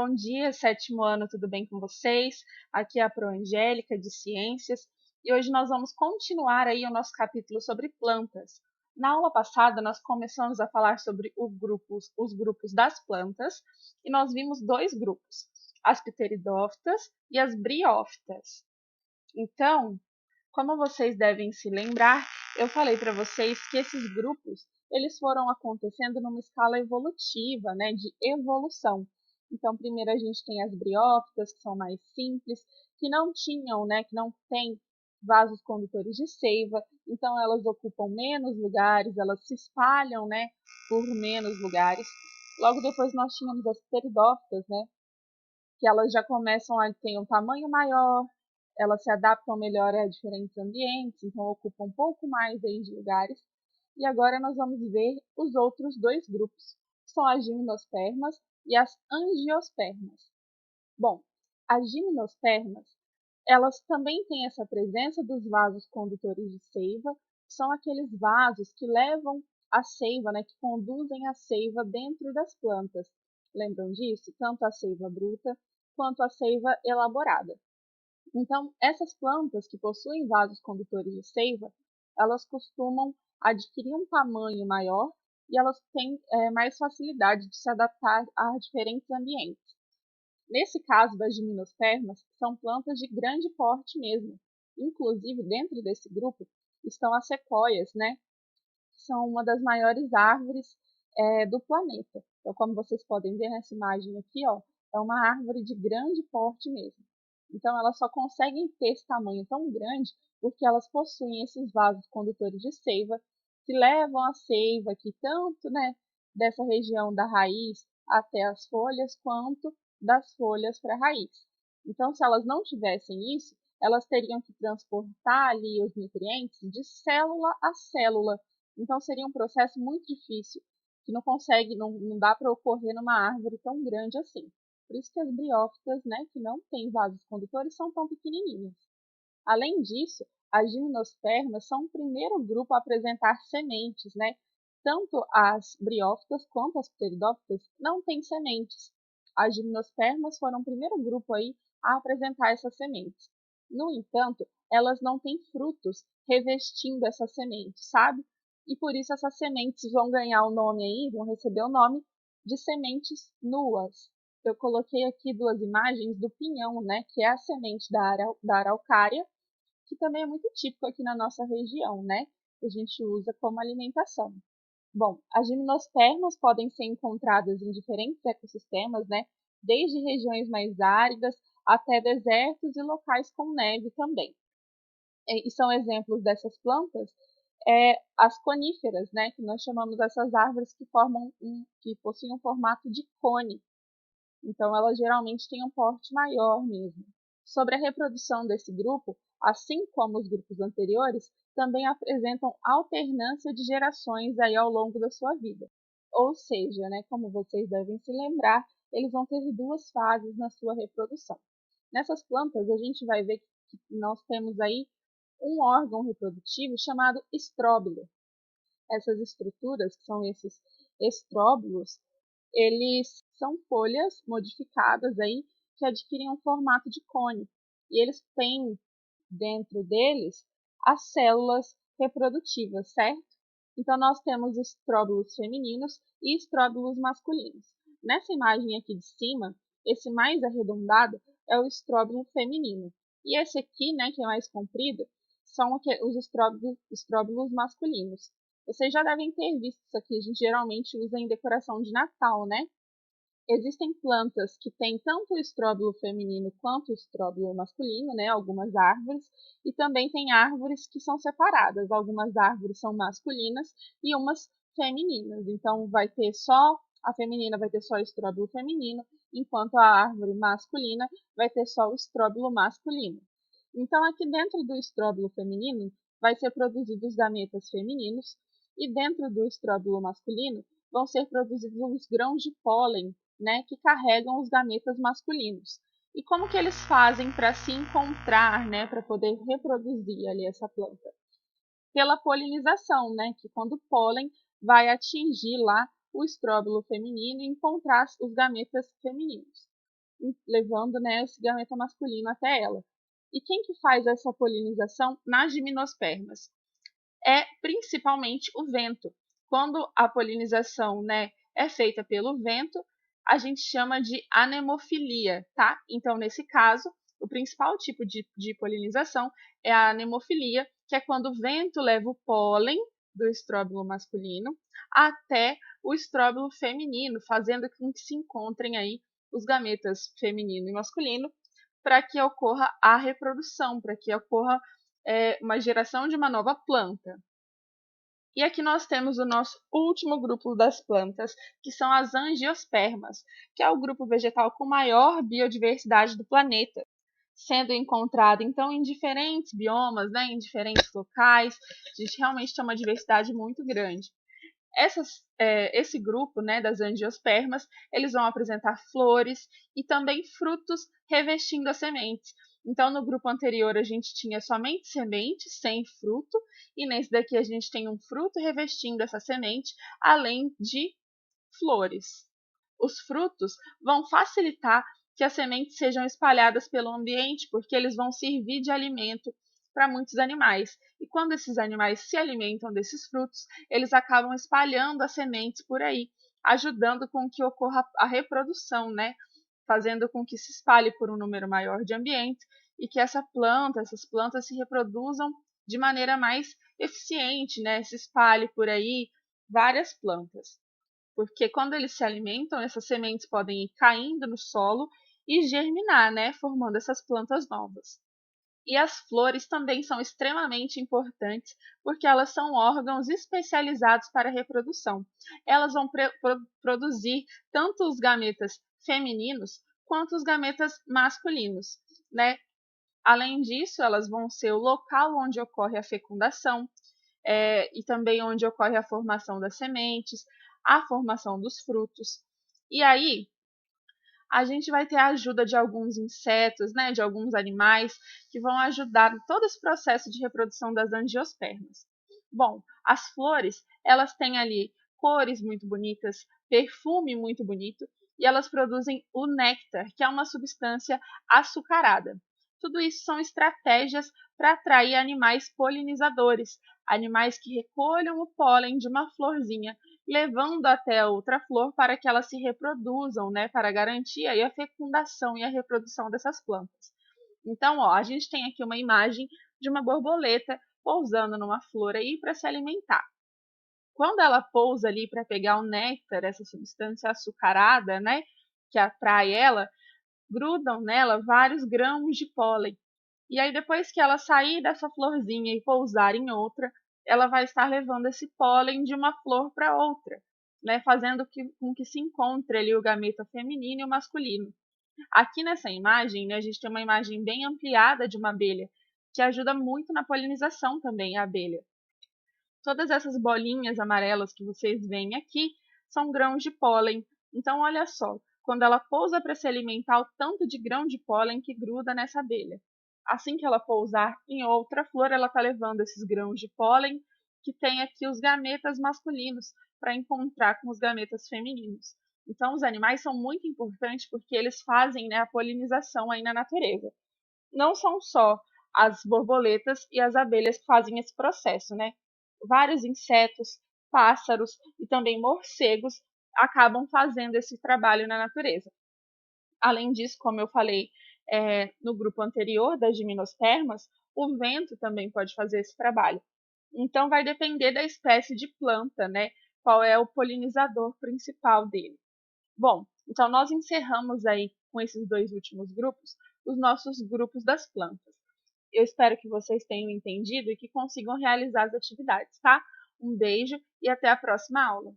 Bom dia, sétimo ano, tudo bem com vocês? Aqui é a Proangélica de Ciências e hoje nós vamos continuar aí o nosso capítulo sobre plantas. Na aula passada nós começamos a falar sobre os grupos das plantas e nós vimos dois grupos, as pteridófitas e as briófitas. Então, como vocês devem se lembrar, eu falei para vocês que esses grupos eles foram acontecendo numa escala evolutiva, né, de evolução. Então, primeiro a gente tem as briófitas, que são mais simples, que não tinham, né, que não têm vasos condutores de seiva, então elas ocupam menos lugares, elas se espalham, né, por menos lugares. Logo depois nós tínhamos as pteridófitas, né, que elas já começam a ter um tamanho maior, elas se adaptam melhor a diferentes ambientes, então ocupam um pouco mais aí de lugares. E agora nós vamos ver os outros dois grupos, que são as gimnospermas e as angiospermas. Bom, as gimnospermas, elas também têm essa presença dos vasos condutores de seiva, que são aqueles vasos que levam a seiva, né, que conduzem a seiva dentro das plantas. Lembram disso? Tanto a seiva bruta quanto a seiva elaborada. Então, essas plantas que possuem vasos condutores de seiva, elas costumam adquirir um tamanho maior e elas têm mais facilidade de se adaptar a diferentes ambientes. Nesse caso das gimnospermas, são plantas de grande porte mesmo. Inclusive, dentro desse grupo estão as sequoias, né? Que são uma das maiores árvores do planeta. Então, como vocês podem ver nessa imagem aqui, ó, é uma árvore de grande porte mesmo. Então, elas só conseguem ter esse tamanho tão grande porque elas possuem esses vasos condutores de seiva que levam a seiva aqui tanto, né, dessa região da raiz até as folhas, quanto das folhas para a raiz. Então, se elas não tivessem isso, elas teriam que transportar ali os nutrientes de célula a célula. Então, seria um processo muito difícil, que não dá para ocorrer numa árvore tão grande assim. Por isso que as briófitas, né, que não têm vasos condutores, são tão pequenininhas. Além disso, as gimnospermas são o primeiro grupo a apresentar sementes, né? Tanto as briófitas quanto as pteridófitas não têm sementes. As gimnospermas foram o primeiro grupo aí a apresentar essas sementes. No entanto, elas não têm frutos revestindo essas sementes, sabe? E por isso essas sementes vão ganhar o nome aí, vão receber o nome de sementes nuas. Eu coloquei aqui duas imagens do pinhão, né, que é a semente da araucária, que também é muito típico aqui na nossa região, né, que a gente usa como alimentação. Bom, as gimnospermas podem ser encontradas em diferentes ecossistemas, né, desde regiões mais áridas até desertos e locais com neve também. E são exemplos dessas plantas as coníferas, né, que nós chamamos essas árvores que possuem um formato de cone. Então, elas geralmente têm um porte maior mesmo. Sobre a reprodução desse grupo, assim como os grupos anteriores, também apresentam alternância de gerações aí ao longo da sua vida. Ou seja, né, como vocês devem se lembrar, eles vão ter duas fases na sua reprodução. Nessas plantas, a gente vai ver que nós temos aí um órgão reprodutivo chamado estróbilo. Essas estruturas, que são esses estróbilos, eles são folhas modificadas aí que adquirem um formato de cone. E eles têm dentro deles as células reprodutivas, certo? Então nós temos estróbilos femininos e estróbilos masculinos. Nessa imagem aqui de cima, esse mais arredondado é o estróbilo feminino. E esse aqui, né, que é mais comprido, são os estróbilos masculinos. Vocês já devem ter visto isso aqui, a gente geralmente usa em decoração de Natal, né? Existem plantas que têm tanto o estróbilo feminino quanto o estróbilo masculino, né? Algumas árvores, e também tem árvores que são separadas. Algumas árvores são masculinas e umas femininas. Então, a feminina vai ter só o estróbilo feminino, enquanto a árvore masculina vai ter só o estróbilo masculino. Então, aqui dentro do estróbilo feminino, vai ser produzidos os gametas femininos, e dentro do estróbilo masculino vão ser produzidos os grãos de pólen, né, que carregam os gametas masculinos. E como que eles fazem para se encontrar, né, para poder reproduzir ali essa planta? Pela polinização, né, que quando o pólen vai atingir lá o estróbilo feminino e encontrar os gametas femininos. levando, né, esse gameta masculino até ela. E quem que faz essa polinização nas gimnospermas? É principalmente o vento. Quando a polinização, né, é feita pelo vento, a gente chama de anemofilia, tá? Então, nesse caso, o principal tipo de polinização é a anemofilia, que é quando o vento leva o pólen do estróbilo masculino até o estróbilo feminino, fazendo com que se encontrem aí os gametas feminino e masculino, para que ocorra a reprodução, para que ocorra uma geração de uma nova planta. E aqui nós temos o nosso último grupo das plantas, que são as angiospermas, que é o grupo vegetal com maior biodiversidade do planeta, sendo encontrado então em diferentes biomas, né, em diferentes locais. A gente realmente tem uma diversidade muito grande. Esse grupo, né, das angiospermas, eles vão apresentar flores e também frutos revestindo as sementes. Então, no grupo anterior, a gente tinha somente semente, sem fruto, e nesse daqui a gente tem um fruto revestindo essa semente, além de flores. Os frutos vão facilitar que as sementes sejam espalhadas pelo ambiente, porque eles vão servir de alimento para muitos animais. E quando esses animais se alimentam desses frutos, eles acabam espalhando as sementes por aí, ajudando com que ocorra a reprodução, né? Fazendo com que se espalhe por um número maior de ambientes e que essas plantas se reproduzam de maneira mais eficiente, né? Se espalhe por aí várias plantas. Porque quando eles se alimentam, essas sementes podem ir caindo no solo e germinar, né? Formando essas plantas novas. E as flores também são extremamente importantes porque elas são órgãos especializados para a reprodução. Elas vão produzir tanto os gametas femininos quanto os gametas masculinos, né? Além disso, elas vão ser o local onde ocorre a fecundação, e também onde ocorre a formação das sementes, a formação dos frutos. E aí, a gente vai ter a ajuda de alguns insetos, né, de alguns animais, que vão ajudar em todo esse processo de reprodução das angiospermas. Bom, as flores, elas têm ali cores muito bonitas, perfume muito bonito, e elas produzem o néctar, que é uma substância açucarada. Tudo isso são estratégias para atrair animais polinizadores, animais que recolham o pólen de uma florzinha, levando até a outra flor para que elas se reproduzam, né, para garantir aí a fecundação e a reprodução dessas plantas. Então, ó, a gente tem aqui uma imagem de uma borboleta pousando numa flor aí para se alimentar. Quando ela pousa ali para pegar o néctar, essa substância açucarada, né, que atrai ela, grudam nela vários grãos de pólen. E aí, depois que ela sair dessa florzinha e pousar em outra, ela vai estar levando esse pólen de uma flor para outra, né, fazendo com que se encontre ali o gameta feminino e o masculino. Aqui nessa imagem, né, a gente tem uma imagem bem ampliada de uma abelha, que ajuda muito na polinização também, a abelha. Todas essas bolinhas amarelas que vocês veem aqui são grãos de pólen. Então, olha só, quando ela pousa para se alimentar, o tanto de grão de pólen que gruda nessa abelha. Assim que ela pousar em outra flor, ela está levando esses grãos de pólen que tem aqui os gametas masculinos para encontrar com os gametas femininos. Então, os animais são muito importantes porque eles fazem, né, a polinização aí na natureza. Não são só as borboletas e as abelhas que fazem esse processo, né? Vários insetos, pássaros e também morcegos acabam fazendo esse trabalho na natureza. Além disso, como eu falei no grupo anterior das gimnospermas, o vento também pode fazer esse trabalho. Então, vai depender da espécie de planta, né? Qual é o polinizador principal dele. Bom, então nós encerramos aí com esses dois últimos grupos os nossos grupos das plantas. Eu espero que vocês tenham entendido e que consigam realizar as atividades, tá? Um beijo e até a próxima aula!